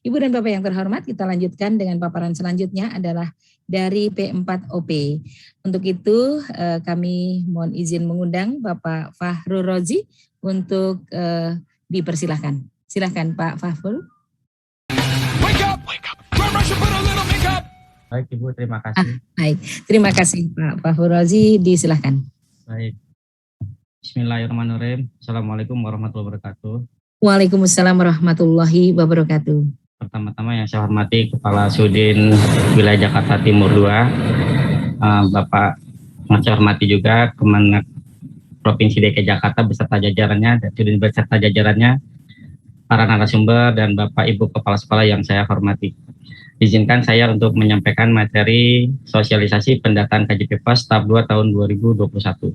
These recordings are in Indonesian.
Ibu dan Bapak yang terhormat, kita lanjutkan dengan paparan selanjutnya adalah dari P4OP. Untuk itu kami mohon izin mengundang Bapak Fahrul Rozi untuk dipersilahkan. Silahkan Pak Fahrul. Baik Ibu, terima kasih. Baik, terima kasih Pak Fahrul Rozi, disilahkan. Baik. Bismillahirrahmanirrahim. Assalamualaikum warahmatullahi wabarakatuh. Waalaikumsalam warahmatullahi wabarakatuh. Pertama-tama yang saya hormati Kepala Sudin Wilayah Jakarta Timur 2, Bapak yang saya hormati juga Kemenag Provinsi DKI Jakarta beserta jajarannya dan Sudin beserta jajarannya, para narasumber dan Bapak Ibu Kepala Sekolah yang saya hormati. Izinkan saya untuk menyampaikan materi sosialisasi pendataan KJP Pos tahap 2 tahun 2021.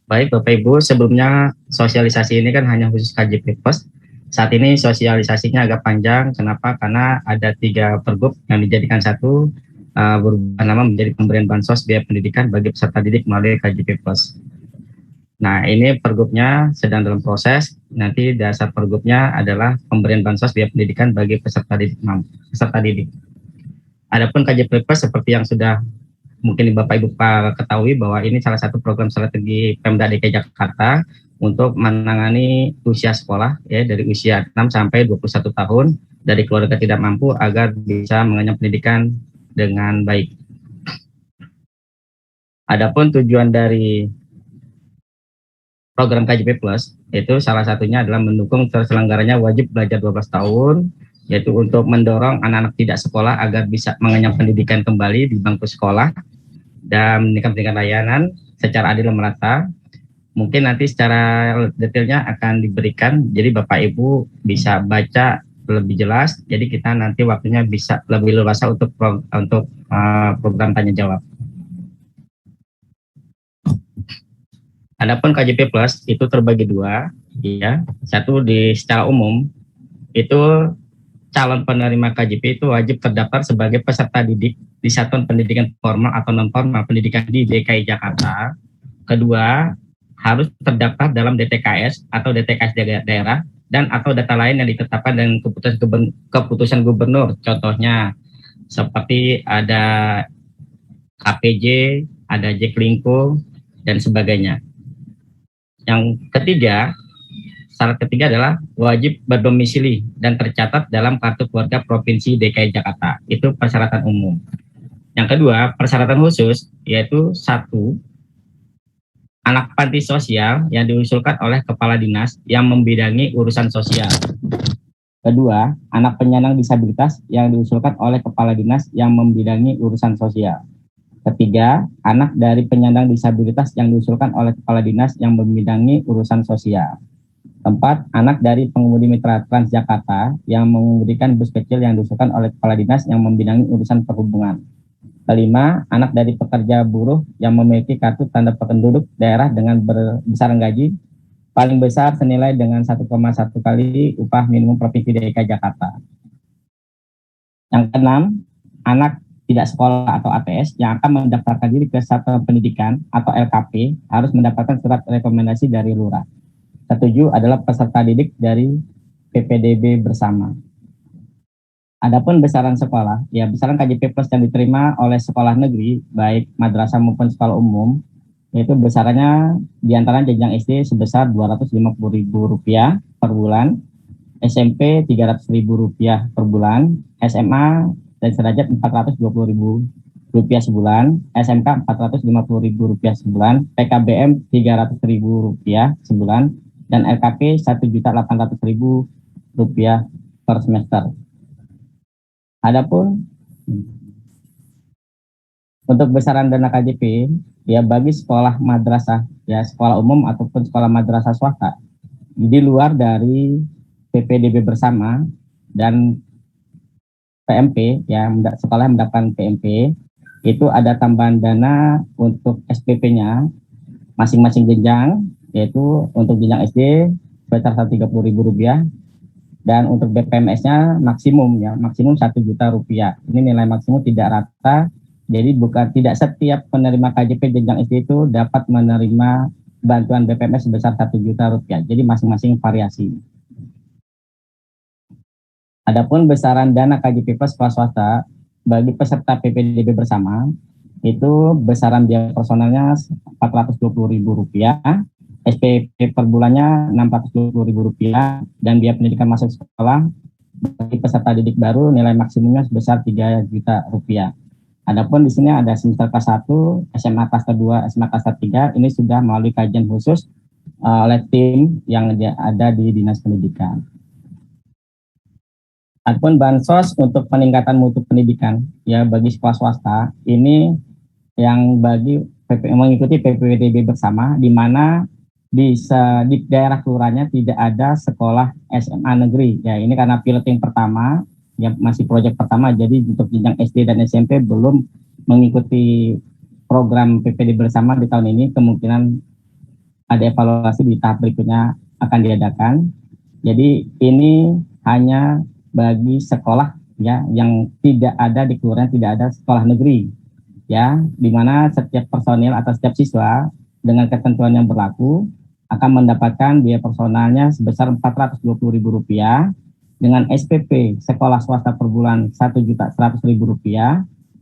Baik Bapak Ibu, sebelumnya sosialisasi ini kan hanya khusus KJP Pos. Saat ini sosialisasinya agak panjang, kenapa? Karena ada 3 pergub yang dijadikan satu, berubah nama menjadi pemberian bansos biaya pendidikan bagi peserta didik melalui KJP Pos. Nah, ini pergubnya sedang dalam proses. Nanti dasar pergubnya adalah pemberian bansos biaya pendidikan bagi peserta didik. Adapun KJP Pos seperti yang sudah mungkin Bapak Ibu ketahui bahwa ini salah satu program strategi Pemda DKI Jakarta untuk menangani usia sekolah ya dari usia 6 sampai 21 tahun dari keluarga tidak mampu agar bisa mengenyam pendidikan dengan baik. Adapun tujuan dari program KJP Plus itu salah satunya adalah mendukung terselenggaranya wajib belajar 12 tahun, yaitu untuk mendorong anak-anak tidak sekolah agar bisa mengenyam pendidikan kembali di bangku sekolah dan meningkatkan layanan secara adil dan merata. Mungkin nanti secara detailnya akan diberikan, jadi Bapak Ibu bisa baca lebih jelas, jadi kita nanti waktunya bisa lebih leluasa untuk program tanya jawab. Adapun KJP Plus itu terbagi 2, ya. Satu secara umum itu calon penerima KJP itu wajib terdaftar sebagai peserta didik di satuan pendidikan formal atau non formal pendidikan di DKI Jakarta. Kedua, harus terdaftar dalam DTKS atau DTKS daerah dan atau data lain yang ditetapkan dengan keputusan gubernur. Contohnya seperti ada KPJ, ada Jaklingko dan sebagainya. Yang ketiga, syarat ketiga adalah wajib berdomisili dan tercatat dalam Kartu Keluarga Provinsi DKI Jakarta. Itu persyaratan umum. Yang kedua, persyaratan khusus, yaitu 1, anak panti sosial yang diusulkan oleh Kepala Dinas yang membidangi urusan sosial. Kedua, anak penyandang disabilitas yang diusulkan oleh Kepala Dinas yang membidangi urusan sosial. Ketiga, anak dari penyandang disabilitas yang diusulkan oleh Kepala Dinas yang membidangi urusan sosial. Keempat, anak dari pengemudi mitra Transjakarta yang mengemudikan bus kecil yang diusulkan oleh Kepala Dinas yang membidangi urusan perhubungan. Kelima, anak dari pekerja buruh yang memiliki kartu tanda penduduk daerah dengan besaran gaji paling besar senilai dengan 1,1 kali upah minimum Provinsi DKI Jakarta. Yang keenam, anak tidak sekolah atau ATS yang akan mendaftarkan diri ke satuan pendidikan atau LKP harus mendapatkan surat rekomendasi dari lurah. Ketujuh adalah peserta didik dari PPDB bersama. Adapun besaran sekolah, ya besaran KJP Plus yang diterima oleh sekolah negeri, baik madrasah maupun sekolah umum, yaitu besarannya diantara jenjang SD sebesar Rp250.000 per bulan, SMP Rp300.000 per bulan, SMA dan sederajat Rp420.000 sebulan, SMK Rp450.000 sebulan, PKBM Rp300.000 sebulan, dan LKP Rp1.800.000 per semester. Adapun untuk besaran dana KJP, ya bagi sekolah madrasah, ya sekolah umum ataupun sekolah madrasah swasta, di luar dari PPDB bersama dan PMP, ya sekolah yang mendapatkan PMP, itu ada tambahan dana untuk SPP-nya masing-masing jenjang, yaitu untuk jenjang SD sebesar Rp130.000 dan untuk BPMS-nya maksimum Rp1.000.000. Ini nilai maksimum tidak rata, jadi tidak setiap penerima KJP jenjang SD itu dapat menerima bantuan BPMS sebesar 1 juta rupiah. Jadi masing-masing variasi. Adapun besaran dana KJP Plus sekolah swasta bagi peserta PPDB bersama itu besaran biaya personalnya Rp420.000, SPP per bulannya Rp620.000, dan biaya pendidikan masuk sekolah bagi peserta didik baru nilai maksimumnya sebesar Rp3 juta. Adapun di sini ada semester kelas 1, SMA kelas 2, SMA kelas 3 ini sudah melalui kajian khusus oleh tim yang ada di Dinas Pendidikan. Adapun bansos untuk peningkatan mutu pendidikan ya bagi sekolah swasta ini yang bagi mengikuti PPDB bersama, di mana bisa di daerah kelurahannya tidak ada sekolah SMA negeri. Ya ini karena piloting pertama, ya masih proyek pertama, jadi untuk jenjang SD dan SMP belum mengikuti program PPDB bersama di tahun ini. Kemungkinan ada evaluasi di tahap berikutnya akan diadakan. Jadi ini hanya bagi sekolah ya yang tidak ada di kelurahan, tidak ada sekolah negeri ya, di mana setiap personil atau setiap siswa dengan ketentuan yang berlaku akan mendapatkan biaya personalnya sebesar Rp420.000 dengan SPP sekolah swasta per bulan Rp1.100.000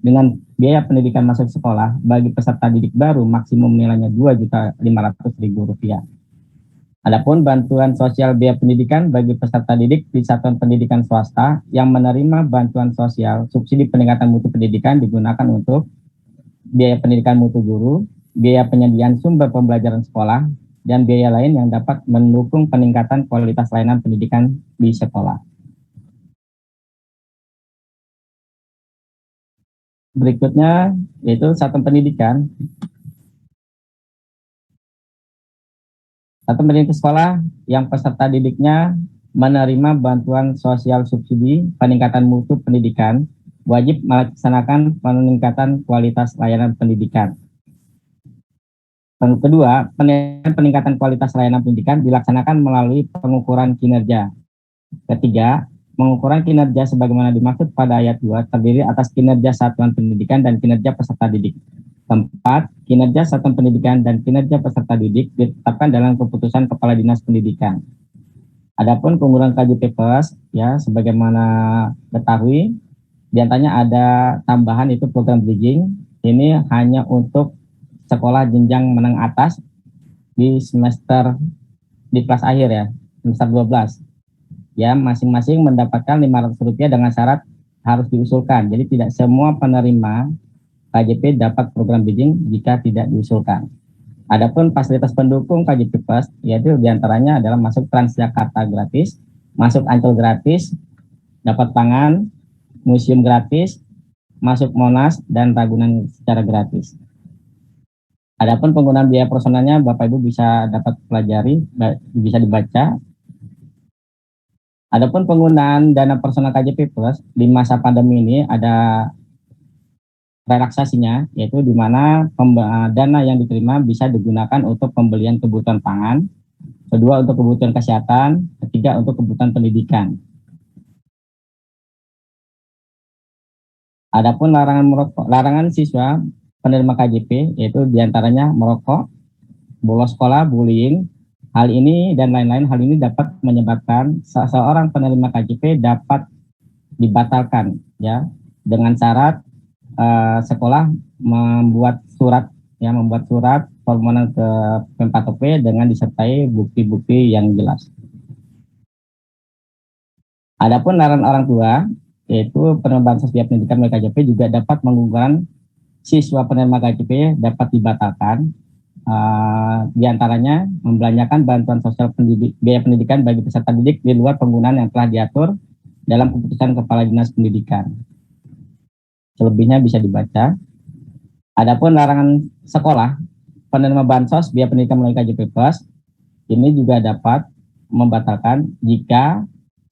dengan biaya pendidikan masuk sekolah bagi peserta didik baru maksimum nilainya Rp2.500.000. Adapun bantuan sosial biaya pendidikan bagi peserta didik di satuan pendidikan swasta yang menerima bantuan sosial subsidi peningkatan mutu pendidikan digunakan untuk biaya pendidikan mutu guru, biaya penyediaan sumber pembelajaran sekolah, dan biaya lain yang dapat mendukung peningkatan kualitas layanan pendidikan di sekolah. Berikutnya yaitu satuan pendidikan. Satuan pendidikan sekolah yang peserta didiknya menerima bantuan sosial subsidi peningkatan mutu pendidikan wajib melaksanakan peningkatan kualitas layanan pendidikan. Kedua, peningkatan kualitas layanan pendidikan dilaksanakan melalui pengukuran kinerja. Ketiga, pengukuran kinerja sebagaimana dimaksud pada ayat 2 terdiri atas kinerja satuan pendidikan dan kinerja peserta didik. Keempat, kinerja satuan pendidikan dan kinerja peserta didik ditetapkan dalam keputusan Kepala Dinas Pendidikan. Adapun penggunaan KJP Plus, ya sebagaimana ketahui, diantaranya ada tambahan itu program bridging. Ini hanya untuk sekolah jenjang menengah atas di semester di kelas akhir ya, semester 12. Ya, masing-masing mendapatkan Rp500 dengan syarat harus diusulkan. Jadi tidak semua penerima KJP dapat program bridging jika tidak diusulkan. Adapun fasilitas pendukung KJP Plus yaitu diantaranya adalah masuk Transjakarta gratis, masuk Ancol gratis, dapat pangan, museum gratis, masuk Monas dan Ragunan secara gratis. Adapun penggunaan biaya personalnya Bapak Ibu bisa dapat pelajari, bisa dibaca. Adapun penggunaan dana personal KJP Plus di masa pandemi ini ada relaksasinya, yaitu di mana dana yang diterima bisa digunakan untuk pembelian kebutuhan pangan, kedua untuk kebutuhan kesehatan, ketiga untuk kebutuhan pendidikan. Adapun larangan siswa penerima KJP yaitu diantaranya merokok, bolos sekolah, bullying. Hal ini dan lain-lain hal ini dapat menyebabkan seseorang penerima KJP dapat dibatalkan ya dengan syarat sekolah membuat surat permohonan ke P4OP dengan disertai bukti-bukti yang jelas. Adapun larangan orang tua yaitu penerima bansos biaya pendidikan melalui KJP juga dapat menggugurkan siswa penerima KJP dapat dibatalkan, diantaranya membelanjakan bantuan sosial biaya pendidikan bagi peserta didik di luar penggunaan yang telah diatur dalam keputusan Kepala Dinas Pendidikan. Selebihnya bisa dibaca. Adapun larangan sekolah penerima bansos biaya pendidikan melalui KJP Plus ini juga dapat membatalkan jika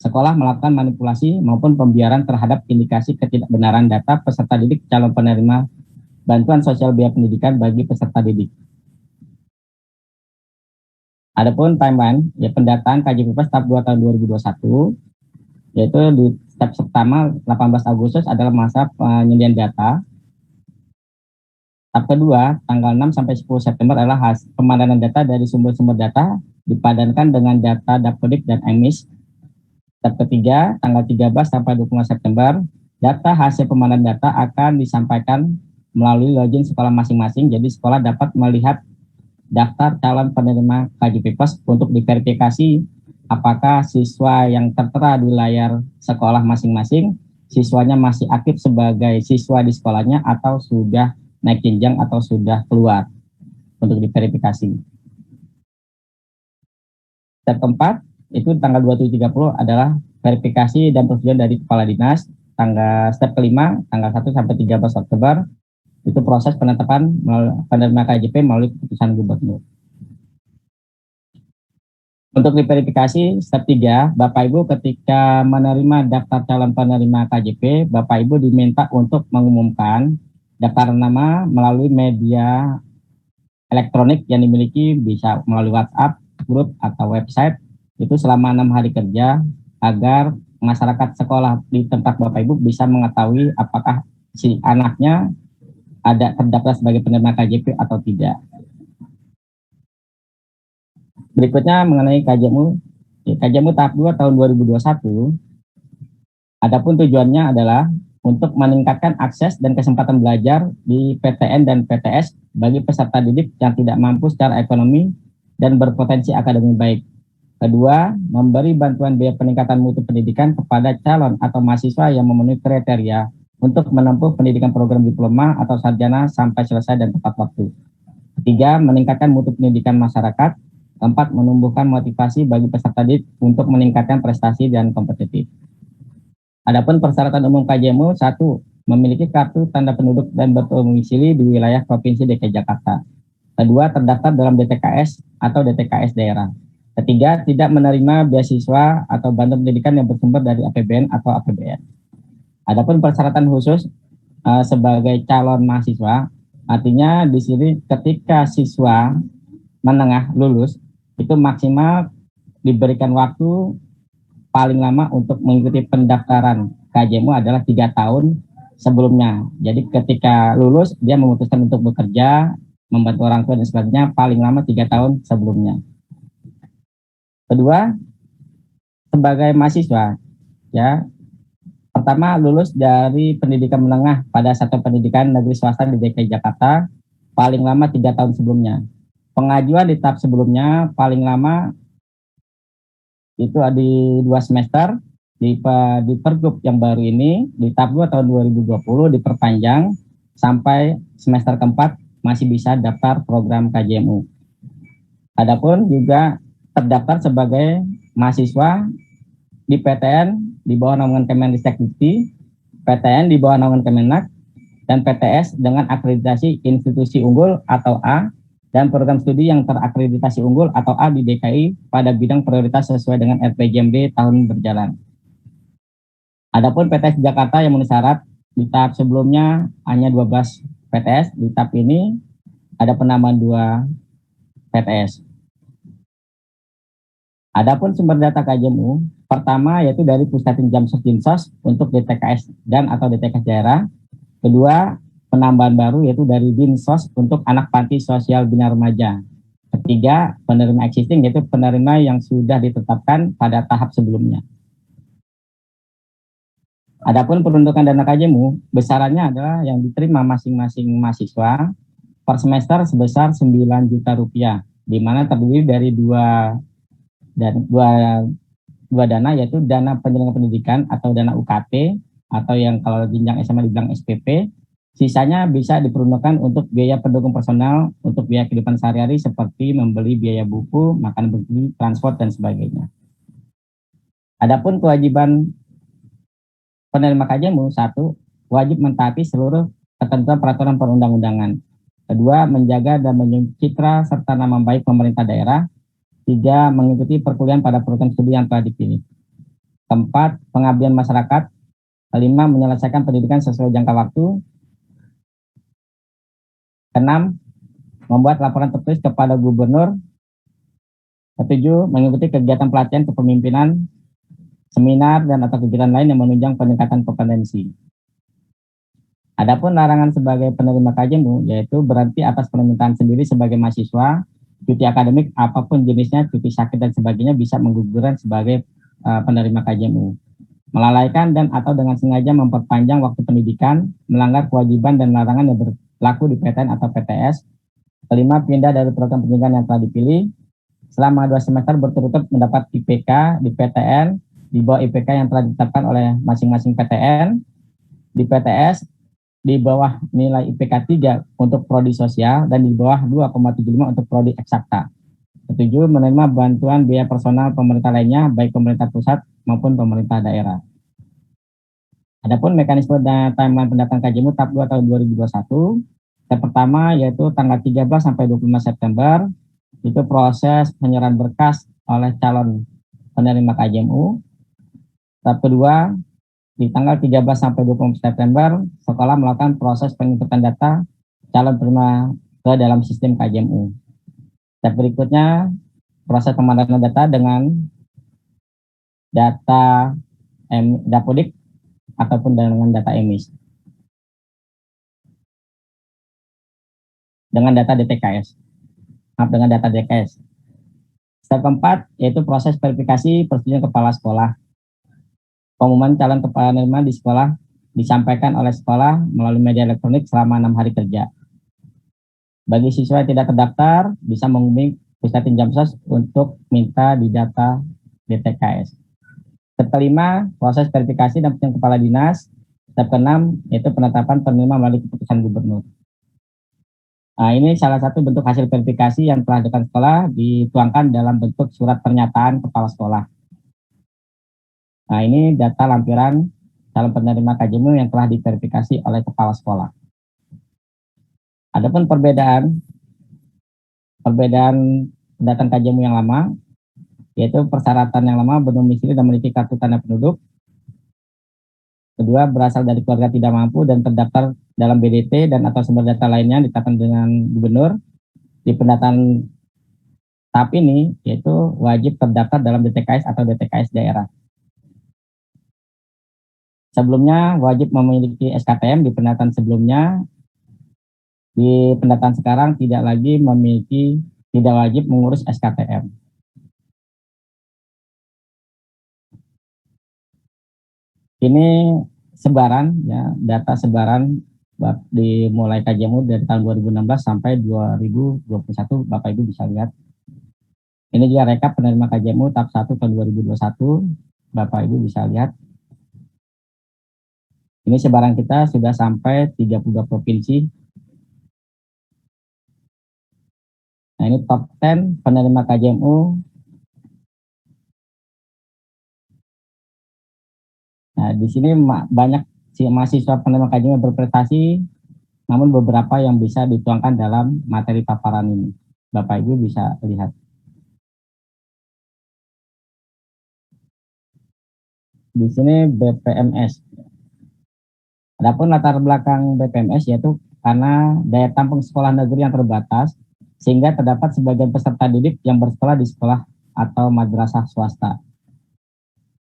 sekolah melakukan manipulasi maupun pembiaran terhadap indikasi ketidakbenaran data peserta didik calon penerima bantuan sosial biaya pendidikan bagi peserta didik. Adapun timeline ya pendataan KJP Plus tahap 2 tahun 2021 yaitu di step pertama 18 Agustus adalah masa penyediaan data. Tahap kedua, tanggal 6 sampai 10 September adalah pemadanan data dari sumber-sumber data dipadankan dengan data Dapodik dan EMIS. Tahap ketiga, tanggal 13 sampai 25 September, data hasil pemadanan data akan disampaikan melalui login sekolah masing-masing. Jadi sekolah dapat melihat daftar calon penerima KJP Pos untuk diverifikasi apakah siswa yang tertera di layar sekolah masing-masing, siswanya masih aktif sebagai siswa di sekolahnya atau sudah naik jenjang atau sudah keluar untuk diverifikasi. Step keempat, itu tanggal 27-30 adalah verifikasi dan persetujuan dari kepala dinas. Step kelima, tanggal 1 sampai 13 Oktober, itu proses penetapan penerima KJP melalui keputusan gubernur. Untuk diverifikasi, step 3, Bapak Ibu ketika menerima daftar calon penerima KJP, Bapak Ibu diminta untuk mengumumkan daftar nama melalui media elektronik yang dimiliki, bisa melalui WhatsApp, grup, atau website, itu selama 6 hari kerja, agar masyarakat sekolah di tempat Bapak Ibu bisa mengetahui apakah si anaknya ada terdaftar sebagai penerima KJP atau tidak. Berikutnya mengenai KJMU. KJMU tahap 2 tahun 2021, adapun tujuannya adalah untuk meningkatkan akses dan kesempatan belajar di PTN dan PTS bagi peserta didik yang tidak mampu secara ekonomi dan berpotensi akademik baik. Kedua, memberi bantuan biaya peningkatan mutu pendidikan kepada calon atau mahasiswa yang memenuhi kriteria untuk menempuh pendidikan program diploma atau sarjana sampai selesai dan tepat waktu. Ketiga, meningkatkan mutu pendidikan masyarakat. Keempat, menumbuhkan motivasi bagi peserta didik untuk meningkatkan prestasi dan kompetitif. Adapun persyaratan umum KJMU, 1, memiliki kartu tanda penduduk dan berdomisili di wilayah Provinsi DKI Jakarta. Kedua, terdaftar dalam DTKS atau DTKS daerah. Ketiga, tidak menerima beasiswa atau bantuan pendidikan yang bersumber dari APBN atau APBN. Adapun persyaratan khusus sebagai calon mahasiswa, artinya di sini ketika siswa menengah lulus, itu maksimal diberikan waktu paling lama untuk mengikuti pendaftaran KJMU adalah 3 tahun sebelumnya. Jadi ketika lulus, dia memutuskan untuk bekerja, membantu orang tua dan sebagainya, paling lama 3 tahun sebelumnya. Kedua, sebagai mahasiswa, ya, pertama lulus dari pendidikan menengah pada satuan pendidikan negeri swasta di DKI Jakarta, paling lama 3 tahun sebelumnya. Pengajuan di tahap sebelumnya paling lama itu di 2 semester, di pergub yang baru ini di tahap 2 tahun 2020 diperpanjang sampai semester keempat masih bisa daftar program KJMU. Adapun juga terdaftar sebagai mahasiswa di PTN di bawah naungan Kemendikbudristek, PTN di bawah naungan Kemenak, dan PTS dengan akreditasi institusi unggul atau A, dan program studi yang terakreditasi unggul atau A di DKI pada bidang prioritas sesuai dengan RPJMD tahun berjalan. Adapun PTS Jakarta yang memenuhi syarat, di tahap sebelumnya hanya 12 PTS, di tahap ini ada penambahan 2 PTS. Adapun sumber data KJMU, pertama yaitu dari Pusdatin Jamsos Dinsos untuk DTKS dan atau DTKS daerah. Kedua, penambahan baru yaitu dari Dinsos untuk anak panti sosial bina remaja. Ketiga, penerima existing yaitu penerima yang sudah ditetapkan pada tahap sebelumnya. Adapun peruntukan dana KJMU, besarannya adalah yang diterima masing-masing mahasiswa per semester sebesar 9 juta rupiah, di mana terdiri dari dua dana, yaitu dana penjaringan pendidikan atau dana UKT, atau yang kalau jenjang SMA dibilang SPP. Sisanya bisa diperuntukkan untuk biaya pendukung personal, untuk biaya kehidupan sehari-hari seperti membeli biaya buku, makan bergizi, transport, dan sebagainya. Adapun kewajiban penerima KJMU, 1, wajib mentaati seluruh ketentuan peraturan perundang-undangan. Kedua, menjaga dan mencitra serta nama baik pemerintah daerah. 3, mengikuti perkuliahan pada program studi yang telah dipilih. 4, pengabdian masyarakat. 5, menyelesaikan pendidikan sesuai jangka waktu. 6, membuat laporan tertulis kepada gubernur. 7, mengikuti kegiatan pelatihan kepemimpinan, seminar, dan atau kegiatan lain yang menunjang peningkatan kompetensi. Adapun larangan sebagai penerima KJMU yaitu berarti atas permintaan sendiri sebagai mahasiswa, cuti akademik apapun jenisnya, cuti sakit dan sebagainya bisa menggugurkan sebagai penerima KJMU. Melalaikan dan atau dengan sengaja memperpanjang waktu pendidikan, melanggar kewajiban dan larangan yang berlaku di PTN atau PTS. Kelima, pindah dari program pendidikan yang telah dipilih. Selama 2 semester berturut-turut mendapat IPK di PTN di bawah IPK yang telah ditetapkan oleh masing-masing PTN. Di PTS di bawah nilai IPK 3 untuk prodi sosial dan di bawah 2,75 untuk prodi eksakta. Ketujuh, menerima bantuan biaya personal pemerintah lainnya, baik pemerintah pusat maupun pemerintah daerah. Adapun mekanisme dan timeline pendaftaran KJMU tahap 2 tahun 2021, yang pertama yaitu tanggal 13 sampai 25 September, itu proses penyerahan berkas oleh calon penerima KJMU. Tahap kedua, di tanggal 13 sampai 20 September, sekolah melakukan proses penginputan data calon penerima ke dalam sistem KJMU. Step berikutnya, proses pemadanan data dengan data Dapodik ataupun dengan data EMIS. Dengan data DTKS. Dengan data DTKS. Step keempat, yaitu proses verifikasi persetujuan kepala sekolah. Pengumuman calon kepala penerima di sekolah disampaikan oleh sekolah melalui media elektronik selama 6 hari kerja. Bagi siswa yang tidak terdaftar, bisa menghubungi Pusdatin Jamsos untuk minta di data DTKS. Step kelima, proses verifikasi dan penunjukan kepala dinas. Step keenam, yaitu penetapan penerima melalui keputusan gubernur. Nah, ini salah satu bentuk hasil verifikasi yang telah dilakukan sekolah dituangkan dalam bentuk surat pernyataan kepala sekolah. Nah, ini data lampiran calon penerima KJMU yang telah diverifikasi oleh kepala sekolah. Adapun perbedaan pendataan KJMU yang lama, yaitu persyaratan yang lama berdomisili dan memiliki kartu tanda penduduk. Kedua, berasal dari keluarga tidak mampu dan terdaftar dalam BDT dan atau sumber data lainnya ditetapkan dengan gubernur. Di pendataan tahap ini, yaitu wajib terdaftar dalam DTKS atau DTKS daerah. Sebelumnya wajib memiliki SKTM di pendataan sebelumnya. Di pendataan sekarang tidak wajib mengurus SKTM. Ini sebaran ya, data sebaran dimulai KJMU dari tahun 2016 sampai 2021, Bapak Ibu bisa lihat. Ini juga rekap penerima KJMU tahap 1 tahun 2021, Bapak Ibu bisa lihat. Ini sebaran kita sudah sampai 32 provinsi. Nah, ini top 10 penerima KJMU. Nah, di sini banyak mahasiswa penerima KJMU berprestasi, namun beberapa yang bisa dituangkan dalam materi paparan ini. Bapak Ibu bisa lihat. Di sini BPMS. Adapun latar belakang BPMS yaitu karena daya tampung sekolah negeri yang terbatas, sehingga terdapat sebagian peserta didik yang bersekolah di sekolah atau madrasah swasta.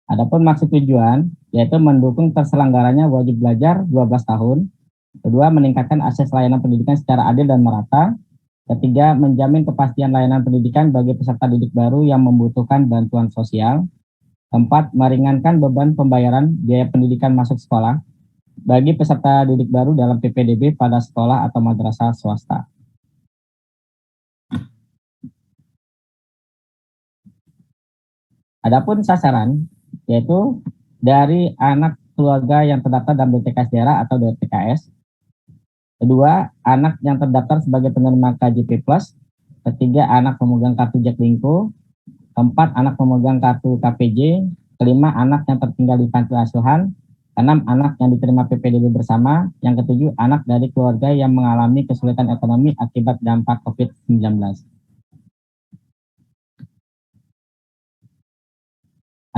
Adapun maksud tujuan yaitu mendukung terselenggaranya wajib belajar 12 tahun. Kedua, meningkatkan akses layanan pendidikan secara adil dan merata. Ketiga, menjamin kepastian layanan pendidikan bagi peserta didik baru yang membutuhkan bantuan sosial. Keempat, meringankan beban pembayaran biaya pendidikan masuk sekolah bagi peserta didik baru dalam PPDB pada sekolah atau madrasah swasta. Adapun sasaran yaitu dari anak keluarga yang terdaftar dalam DTKS daerah atau DTKS. Kedua, anak yang terdaftar sebagai penerima KJP+. Ketiga, anak pemegang kartu Jaklingko. Keempat, anak pemegang kartu KPJ. Kelima, anak yang tertinggal di panti asuhan. Keenam, anak yang diterima PPDB bersama. Yang ketujuh, anak dari keluarga yang mengalami kesulitan ekonomi akibat dampak COVID-19.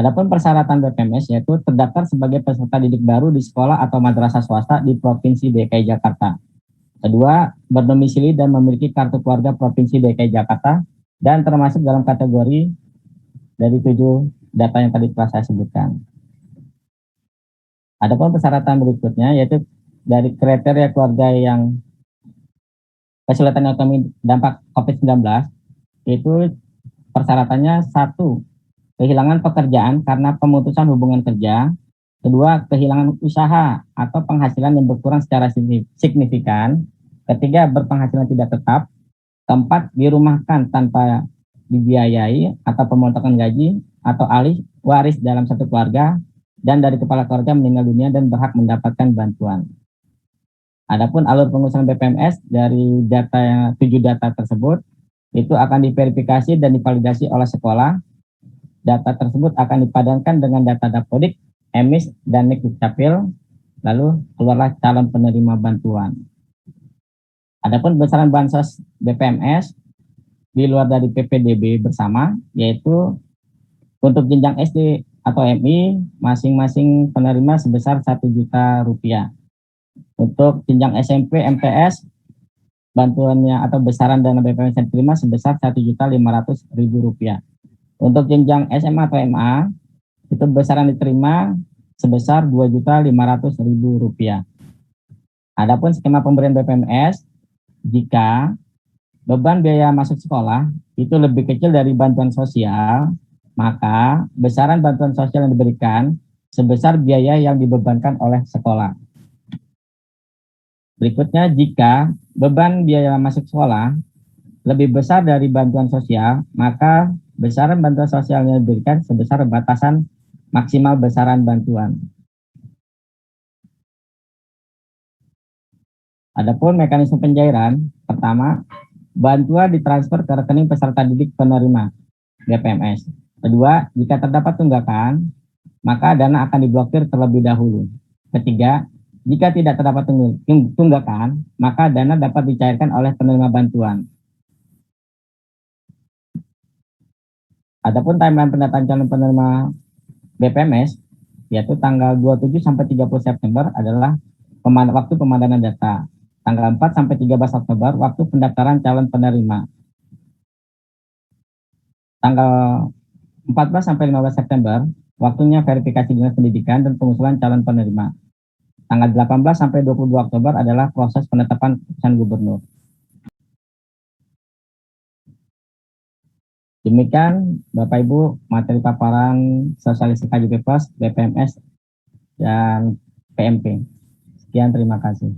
Adapun persyaratan BPMS yaitu terdaftar sebagai peserta didik baru di sekolah atau madrasah swasta di Provinsi DKI Jakarta. Kedua, berdomisili dan memiliki kartu keluarga Provinsi DKI Jakarta dan termasuk dalam kategori dari 7 data yang tadi telah saya sebutkan. Adapun persyaratan berikutnya yaitu dari kriteria keluarga yang kesulitan ekonomi dampak COVID-19, itu persyaratannya satu, kehilangan pekerjaan karena pemutusan hubungan kerja. Kedua, kehilangan usaha atau penghasilan yang berkurang secara signifikan. Ketiga, berpenghasilan tidak tetap. Keempat, dirumahkan tanpa dibiayai atau pemotongan gaji atau alih waris dalam satu keluarga, dan dari kepala keluarga meninggal dunia dan berhak mendapatkan bantuan. Adapun alur pengurusan BPMS dari 7 data tersebut itu akan diverifikasi dan divalidasi oleh sekolah. Data tersebut akan dipadankan dengan data Dapodik, EMIS, dan Nik Dukcapil, lalu keluarlah calon penerima bantuan. Adapun besaran bansos BPMS di luar dari PPDB bersama, yaitu untuk jenjang SD atau MI, masing-masing penerima sebesar Rp1.000.000. Untuk jenjang SMP MTS, bantuannya atau besaran dana BPMS yang diterima sebesar Rp1.500.000. Untuk jenjang SMA atau MA, itu besaran diterima sebesar Rp2.500.000. Adapun skema pemberian BPMS, jika beban biaya masuk sekolah itu lebih kecil dari bantuan sosial, maka besaran bantuan sosial yang diberikan sebesar biaya yang dibebankan oleh sekolah. Berikutnya, jika beban biaya masuk sekolah lebih besar dari bantuan sosial, maka besaran bantuan sosial yang diberikan sebesar batasan maksimal besaran bantuan. Adapun mekanisme pencairan, pertama, bantuan ditransfer ke rekening peserta didik penerima BPMS. Kedua, jika terdapat tunggakan, maka dana akan diblokir terlebih dahulu. Ketiga, jika tidak terdapat tunggakan, maka dana dapat dicairkan oleh penerima bantuan. Adapun timeline pendataan calon penerima BPMS, yaitu tanggal 27 sampai 30 September adalah waktu pemadanan data. Tanggal 4 sampai 13 Oktober, waktu pendaftaran calon penerima. Tanggal 14 sampai 15 September, waktunya verifikasi dinas pendidikan dan pengusulan calon penerima. Tanggal 18 sampai 22 Oktober adalah proses penetapan keputusan gubernur. Demikian Bapak Ibu materi paparan sosialisasi KJP Pos, BPMS, dan PMP. Sekian, terima kasih.